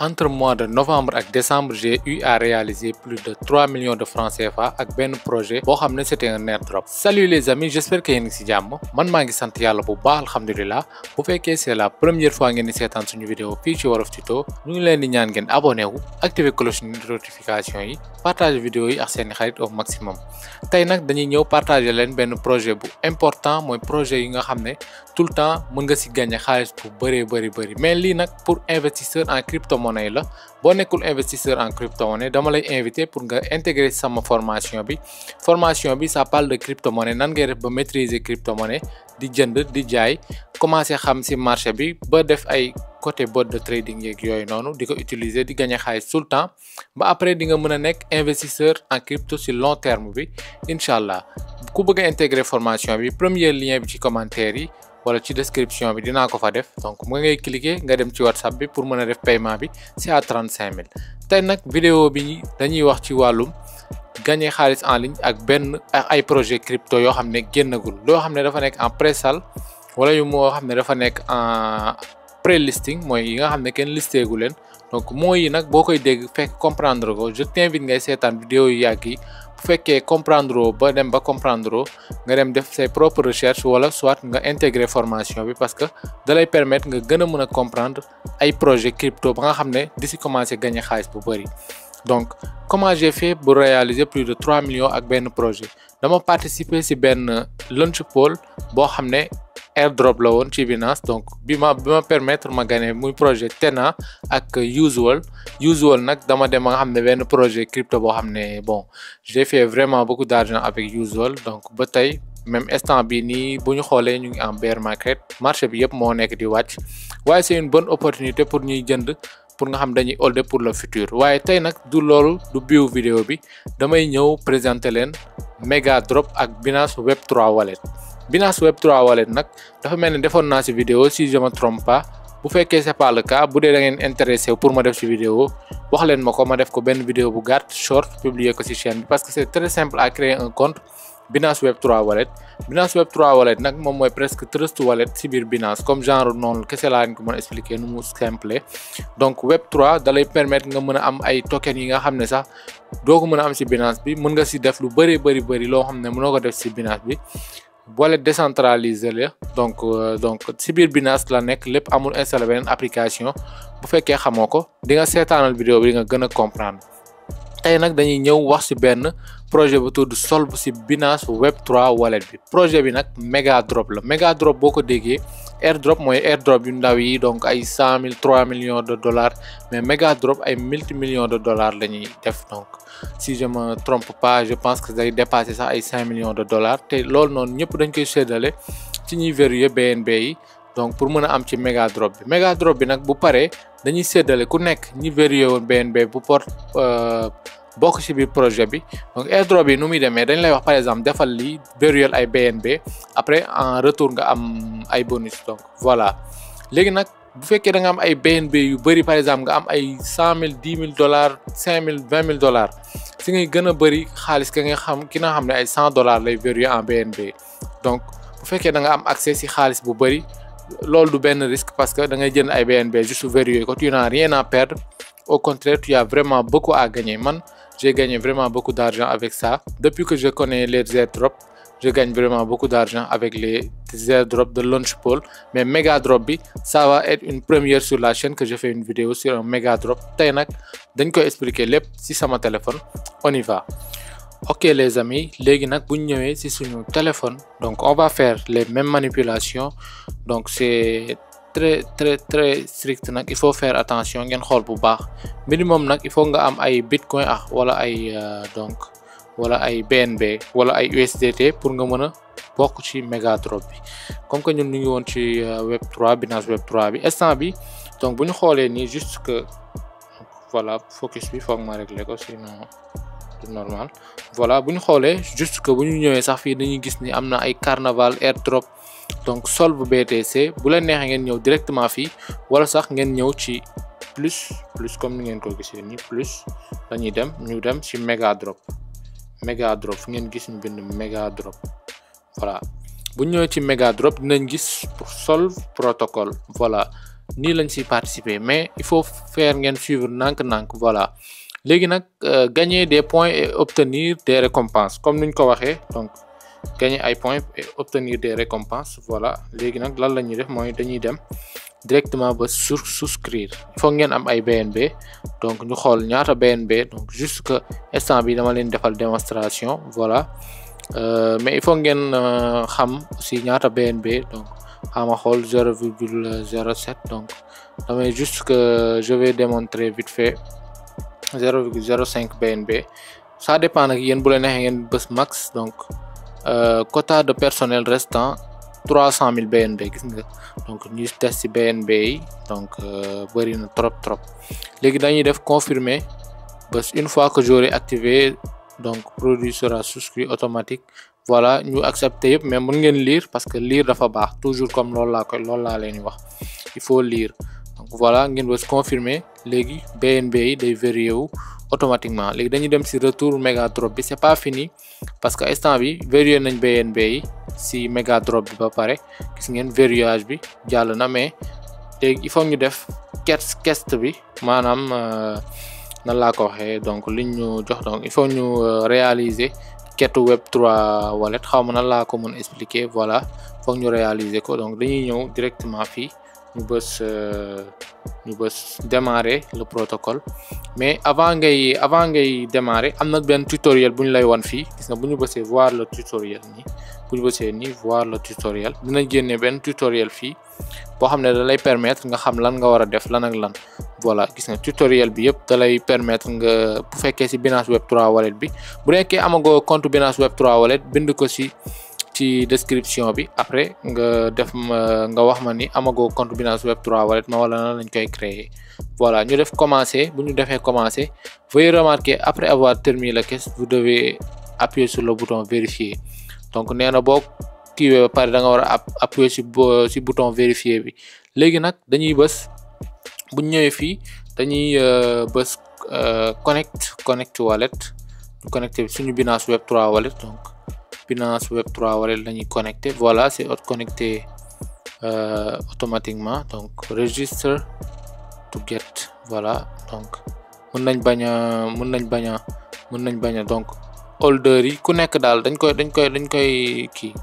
Entre mois de novembre et décembre, j'ai eu à réaliser plus de 3 millions de francs CFA avec ben projet bo xamné c'était un airdrop. Salut les amis, j'espère que yéen ngi ci jamm. Man ma ngi sant Yalla bu baax alhamdulillah. Bu féké c'est la première fois ngeen di sétane suñu vidéo fi ci Wolof Tuto, ñu ngi leen di ñaan ngeen abonné wu, activer cloche de notification yi, partager vidéo yi ak seen xarit au maximum. Tay nak dañuy ñëw partager leen ben projet bu important moy projet yi nga xamné tout le temps mën nga ci gagner xaalis bu bari. Mais li nak pour investisseur en crypto-monnaie la bo nekul investisseur en crypto-monnaie dama lay inviter pour nga intégrer sama formation bi ça parle de crypto-monnaie nan ngay def ba maîtriser crypto-monnaie di jënd di jaay commencer xam ci marché bi ba def ay côté bot de trading yeeg yoy nonu diko utiliser di gagner xaalis tout le temps ba après di nga mëna nek investisseur en crypto sur long terme bi inshallah ku bëgg intégrer formation bi premier lien bi ci commentaire yi wala ci description bi dina ko fa def donc mo ngay cliquer nga dem ci WhatsApp bi pour mëna def paiement bi c'est à 35 000 tay nak vidéo bi dañuy wax ci walum gagner xaliss en ligne ak ay projet crypto yo xamné gennagul lo xamné dafa nek en pré-sale wala yu mo xamné dafa nek en pré-listing moy yi nga xamné ken listé gu len donc moy nak bokoy dégg fekk comprendre ko je t'invite ngay sétane vidéo yu yagi bu fekkee comprendre ba dem ba comprendre nga dem def say propres recherches wala soit nga intégrer formation bi parce que da lay permettre nga gëna mëna comprendre ay projet crypto ba nga xamné di ci commencer gagner xaliss bu bari. Donc comment j'ai fait pour réaliser plus de 3 millions avec ben projet dama participer ci ben launch pool bo xamné airdrop la won ci Binance donc bima permettre ma gagner muy projet Tena ak usual nak dama dem nga xamné ben projet crypto bo xamné bon j'ai fait vraiment beaucoup d'argent avec usual donc ba tay même instant bi ni buñu xolé ñu ngi en bear market marché bi yépp mo nek di wacc waye c'est une bonne opportunité pour ñuy jënd pour nga xam dañuy holder pour le futur waye tay nak du lolu du biu vidéo bi damay ñëw présenter len Mega Drop ak Binance Web3 wallet. Binance Web3 wallet nak dafa melni defon na ci vidéo si je me trompe pas bu fekkee c'est pas le cas bu dé da ngeen intéressé pour ma def ci vidéo wax len mako ma def ko ben vidéo bu gatt short publier ko ci chaîne bi parce que c'est très simple à créer un compte Binance Web3 wallet. Binance Web3 wallet nak mom moy presque trust wallet ci bir Binance comme genre non kessé la ñu ko mëna expliquer nu mu simple donc Web3 da lay permettre nga mëna am ay token yi nga xamné sax doo ko mëna am ci Binance bi mën nga ci def lu bari lo xamné mëno ko def ci Binance bi wallet décentralisé la donc ci bir Binance la nek lepp amul installer benen application bu fekkee xamoko di nga sétanal vidéo bi nga gëna comprendre tay nak dañuy ñëw wax ci ben projet bu tuddu Solve ci Binance Web3 wallet bi projet bi nak Mega Drop la Mega Drop boko déggé airdrop moy airdrop yu ndaw yi donc ay 100 000 3 millions de dollars mais Mega Drop ay multi-millions de dollars lañuy def donc si je me trompe pas je pense que day dépasser ça ay 5 millions de dollars té lool non ñëpp dañ koy sédalé ci ñi verrouiller BNB yi donc pour mëna am ci Mega Drop bi nak bu paré dañuy sédalé ku nekk ñi verrouiller won BNB bu porte bokk ci biir projet bi donc airdrop bi nu muy demee dañ lay wax par exemple defal li verrouiller ay BNB après en retour nga am ay bonus donc voilà légui nak bu fekkee da nga am ay BNB yu bari par exemple nga am ay 100 000 10 000 dollars 5 000 20 000 dollars si ngay gëna bari xaalis ka nga xam ki nga xam ne ay 100 dollars lay verrouiller en BNB donc bu fekkee da nga am accès ci xaalis bu bari loolu du benn risque parce que da ngay jënd ay BNB juste verrouiller ko tu n'as rien à perdre au contraire tu as vraiment beaucoup à gagner man j'ai gagné vraiment beaucoup d'argent avec ça depuis que je connais les airdrops je gagne vraiment beaucoup d'argent avec les airdrops de launch pool mais Mega Drop bi ça va être une première sur la chaîne que je fais une vidéo sur un Mega Drop tay nak dañ koy expliquer lépp ci sama téléphone on y va. Ok les amis légui nak buñ ñëwé ci suñu téléphone donc on va faire les mêmes manipulations donc c'est très strict nak il faut faire attention ngeen xol bu baax minimum nak il faut nga am ay bitcoin wala ay donc wala ay BNB wala ay USDT pour nga mëna bokk ci Mega Drop bi comme que ñun ñu ngi won ci Web3 Binance Web3 bi instant bi donc buñu xolé ni juste que voilà focus bi foog ma régler ko sinon c'est normal voilà buñu xolé juste que buñu ñëwé sax fi dañuy gis ni amna ay carnaval airdrop donc Solve BTC bu la neexee ngeen ñëw directement fi wala sax ngeen ñëw ci plus comme ni ngeen ko gisee ni plus dañuy dem ñu dem ci Mega Drop fu ngeen gis ñu bind Mega Drop voilà bu ñëwee ci Mega Drop dinañ gis Solve protocole voilà nii lañ si participer, mais il faut faire ngeen suivre nank voilà. Léegi nag gagner des points et obtenir des récompenses comme niñ ko waxee, donc gagner ay points et obtenir des récompenses voilà. Léegi nag lan la ñuy def mooy dañuy dem directement ba souscrire. Il faut ngeen am ay BNB, donc ñu xool ñaata BNB, donc juste que instant bi dama leen defal démonstration voilà. Mais il faut ngeen xam aussi ñaata BNB, donc xama xool 0,07, donc damay juste que je vais démontrer vite fait 0,05 BNB. Ça dépend nag yéen bu la neexee ngeen bës max, donc quota de personnel restant 300 000 BNB gis nga, donc ñu test ci BNB yi, donc bëri na trop. Léegi dañuy def confirmer bës une fois que j'aurai activé, donc produit sera souscrit automatique voilà. Ñu accepter yëpp, mais mën ngeen lire parce que lire dafa baax toujours, comme loolu laa leen wax, il faut lire. Donc voilà, ngeen bës confirmer. Léegi BNB yi day vérifier wu automatiquement. Léegi dañuy dem ci retour méga drop bi, c'est pas fini parce que instant bi vérifier nañ BNB yi ci méga drop bi ba pare, gis ngeen verrouillage bi jàll na, mais léegi il faut ñu def quest bi, maanaam nan laa ko waxee, donc liñ ñu jox, donc il faut ñu réaliser quête Web3 wallet, xaw ma nan laa ko mën expliquer voilà. Foog ñu réaliser ko, donc dañuy ñëw directement fii ñu bës démarrer le protocole. Mais avant ngay démarrer am na benn tutoriel bu ñu lay wan fii, gis nga bu ñu bësee voir le tutoriel nii, bu ñu bësee nii voir le tutoriel, dina génne benn tutoriel fii boo xam ne da lay permettre nga xam lan nga war a def lan ak lan voilà. Gis nga tutoriel bi yëpp da lay permettre nga, bu fekkee ci Binance Web3 wallet bi, bu nekkee amagoo compte Binance Web3 wallet, bind ko ci description bi, après nga wax ma ni amagoo compte Binance Web3 wallet ma wala nan lañ koy créer voilà. Ñu def commencer, bu ñu defee commencer, veuillez remarquer après avoir terminé la quête vous devez appuyer sur le bouton vérifier. Donc nee na boo kiiwee ba pare da nga war a appuyer ci bouton vérifier bi. Léegi nag dañuy bës, bu ñu ñëwee fii dañuy bës connect wallet, ñu connecté suñu Binance Web3 wallet, donc Binance Web3 wallet lañuy connecté voilà. C'est connecté automatiquement, donc register to get voilà. Donc mën nañ bañ a donc holder yi ku nekk daal dañ koy kii,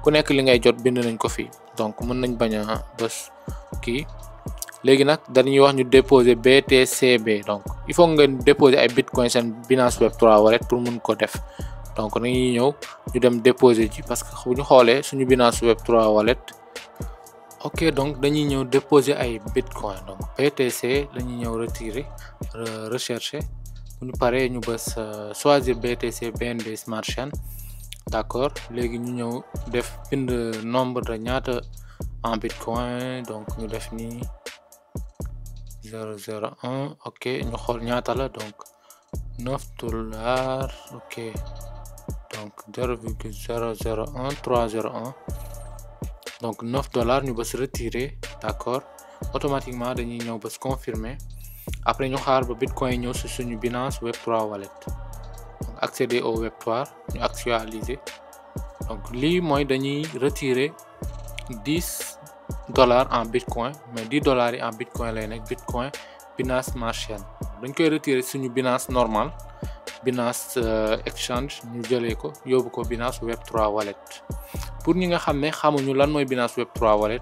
ku nekk li ngay jot bind nañ ko fii, donc mën nañ bañ a bës kii. Léegi nag dañuy wax ñu déposer BTCB, donc il faut nga déposer ay bitcoin seen Binance Web3 wallet pour mun ko def. Donc dañuy ñëw ñu dem déposer ji, parce que bu ñu xoolee suñu Binance Web3 wallet, ok, donc dañuy ñëw déposer ay bitcoin, donc BTC lañuy ñëw retirer rechercher, bu ñu paree ñu bës choisir BTC BNB Smart Chain d'accord. Léegi ñu ñëw def bind nombre de ñaata en bitcoin, donc ñu def ni 001 ok. ñu xool ñaata la, donc $9 ok, donc 0,001301, donc $9 ñu bës retirer d'accord. Automatiquement dañuy ñëw bës confirmer, après ñu xaar ba bitcoin ñëw ci suñu Binance Web3 wallet, donc accéder au Web3 ñu actualiser. Donc lii mooy dañuy retirer $10 en bitcoin, mais $10 yi en bitcoin lay nekk, bitcoin Binance Smart Chain. dañ koy retirer suñu Binance normal, Binance exchange, ñu jëlee ko yóbbu ko Binance Web3 wallet. Pour ñi nga xam ne xamuñu lan mooy Binance Web3 wallet,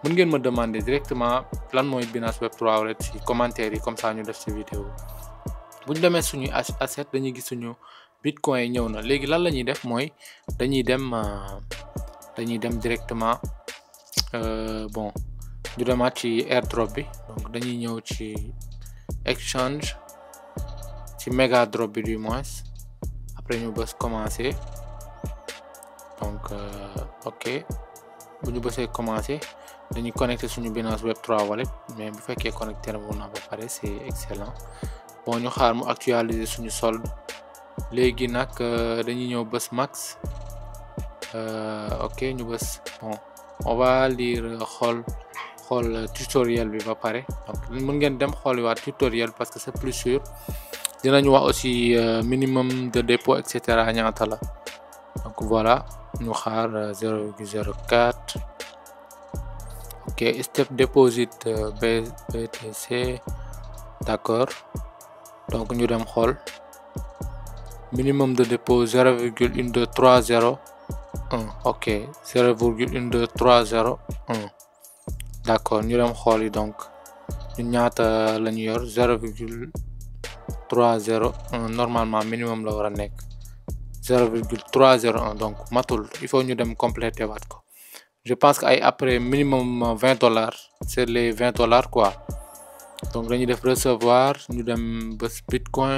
mën ngeen ma demander directement lan mooy Binance Web3 wallet ci commentaire yi, comme ça ñu def ci vidéo. bu ñu demee suñu asset dañuy gis suñu bitcoin yi ñëw na. Léegi lan la ñuy def mooy dañuy dem directement bon ñu demaat ci airdrop bi, donc dañuy ñëw ci exchange, ci méga drop bi du moins, après ñu bës commencer, donc ok. bu ñu bësee commencer dañuy connecter suñu Binance Web3 wallet, mais bu fekkee connecté na ba pare c'est excellent. Bon ñu xaar mu actualiser suñu solde. Léegi nag dañuy ñëw bës max, ok ñu bës bon on va lire xool tutoriel bi ba pare, donc mën ngeen dem xooli waat tutoriel parce que c'est plus sûr. dinañu wax aussi minimum de dépôt et cetera ñaata la, donc voilà ñu xaar 0,04 ok. ok step deposit BTC d'accord donc ñu dem xool minimum de dépôt 0,12301 ok 0,12301 d'accord ñu dem xool yi donc ñun ñaata la ñu yor 0,301 normalement minimum la war a nekk 0,301 donc matul il faut ñu dem compléter waat ko je pense que ay après minimum $20 c'est les $20 quoi donc dañuy def recevoir ñu dem bés bitcoin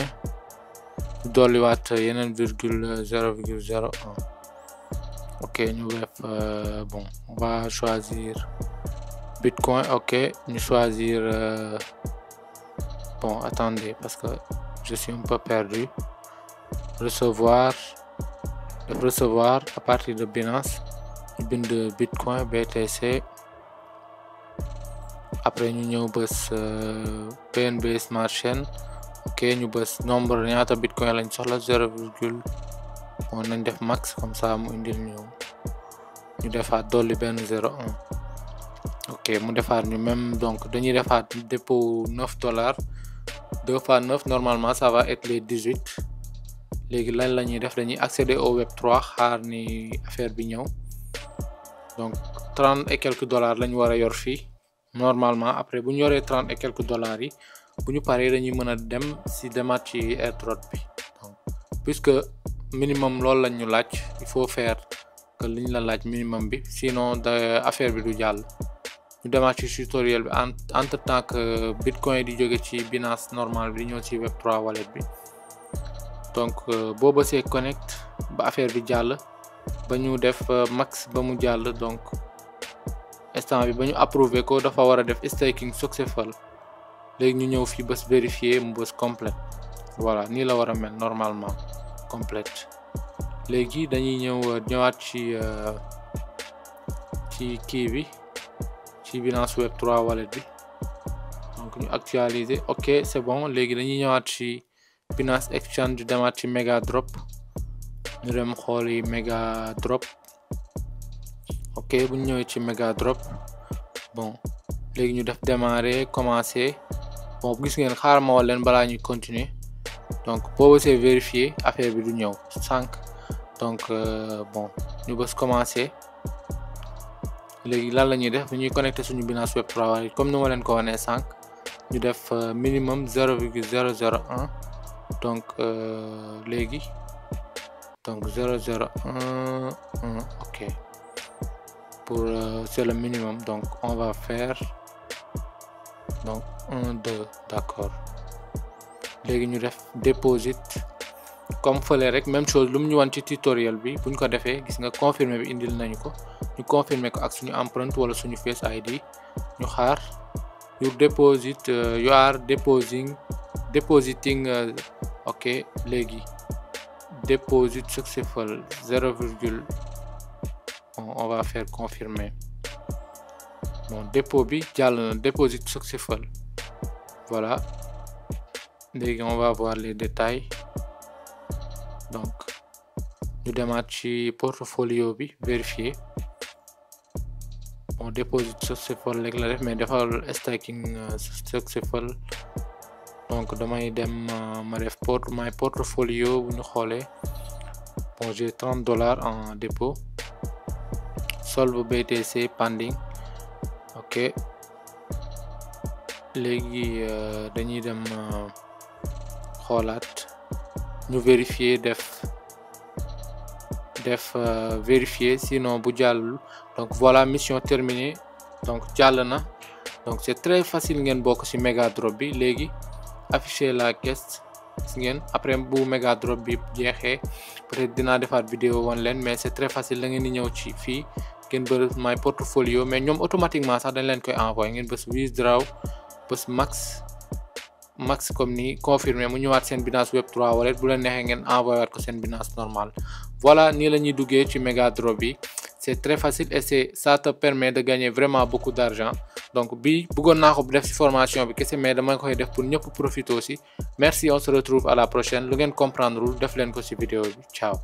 ñu dolliwaat yeneen virgule 0,01 ok ñu def bon on va choisir bitcoin ok ñu choisir bon attendez parce que je suis un peu perdu recevoir à partir de Binance ñu bind bitcoin BTC après ñu ñëw bés PNB Smart Chain ok ñu bés nombre ñaata bitcoin lañ soxla 0, bon nañ def max comme ça mu indil ñu defaat dolli benn 0,1 ok mu defaat ñu même donc dañuy defaat dépôt $9 2 fois 9 normalement ça va être les 18 léegi lan la ñuy def dañuy accéder au Web3 xaar ni affaire bi ñëw donc 30 et quelques dollars lañu war a yor fii normalement après bu ñu yoree 30 et quelques dollars yi bu ñu paree dañuy mën a dem si demaat ci airdrop bi donc puisque minimum loolu lañ ñu laaj il faut faire que liñ la laaj minimum bi sinon affaire bi du jàll ñu demaat ci tutoriel bi entre temps que bitcoin di jóge ci Binance normal bi di ñëw ci Web3 wallet bi donc boo bësee connect ba affaire bi jàll ba ñu def max ba mu jàll donc instant bi ba ñu approuvé ko dafa war a def staking successful léegi ñu ñëw fii bës vérifier mu bës complète voilà nii la war a mel normalement complète léegi dañuy ñëwaat ci kii bi ci Binance Web3 wallet bi donc ñu actualiser ok c'est bon léegi dañuy ñëwaat ci Binance Exchange demaat ci Mega Drop ñu dem xooli Mega Drop ok bu ñu ñëwee ci Mega Drop bon léegi ñu def démarrer commencer bon gis ngeen xaaral ma wal leen balaa ñuy continuer donc boo bësee vérifier affaire bi du ñëw sànq donc bon ñu bës commencer léegi lan la ñuy def bu ñuy connecté suñu Binance Web3 wallet comme ni ma leen ko wanee sànq ñu def minimum 0,001 donc léegi donc 0,011 ok pour c'est le minimum donc on va faire donc 1 2 d'accord léegi ñu def deposit comme fële rek même chose lu mu ñu wan ci tutoriel bi buñ ko defee gis nga confirmer bi indil nañu ko ñu confirmer ko ak suñu empreinte wala suñu Face ID ñu xaar your deposit you are depositing ok léegi deposit successful 0, on va faire confirmer bon dépôt bi jàll na deposit successful voilà léegi on va voir les détails donc ñu demaat ci portfolio bi vérifier bon deposit successful léegi la def mais defal staking successful donc damay dem ma def my portfolio bu ñu xoolee bon j'ai $30 en dépôt solve BTC pending ok léegi dañuy dem xoolaat ñu vérifier def vérifier sinon bu jàllul donc voilà mission terminée donc jàll na donc c'est très facile ngeen bokk ci Mega Drop bi léegi afficher la caisse gis ngeen après bu Mega Drop bi jeexee peut-être dinaa defaat vidéo wan leen mais c'est très facile da ngeen di ñëw ci fii ngeen bës my portfolio mais ñoom automatiquement sax dañ leen koy envoyer ngeen bës withdraw bës max comme ni confirmer mu ñëwaat seen Binance Web3 wallet bu leen neexee ngeen envoyer waat ko seen Binance normal voilà nii la ñuy duggee ci Mega Drop bi c'est très facile et ça te permet de gagner vraiment beaucoup d'argent donc bi bëggoon naa ko def ci formation bi kese mais dama koy def pour ñëpp profiter aussi merci on se retrouve à la prochaine lu ngeen comprendre def leen ko ci vidéo bi ciao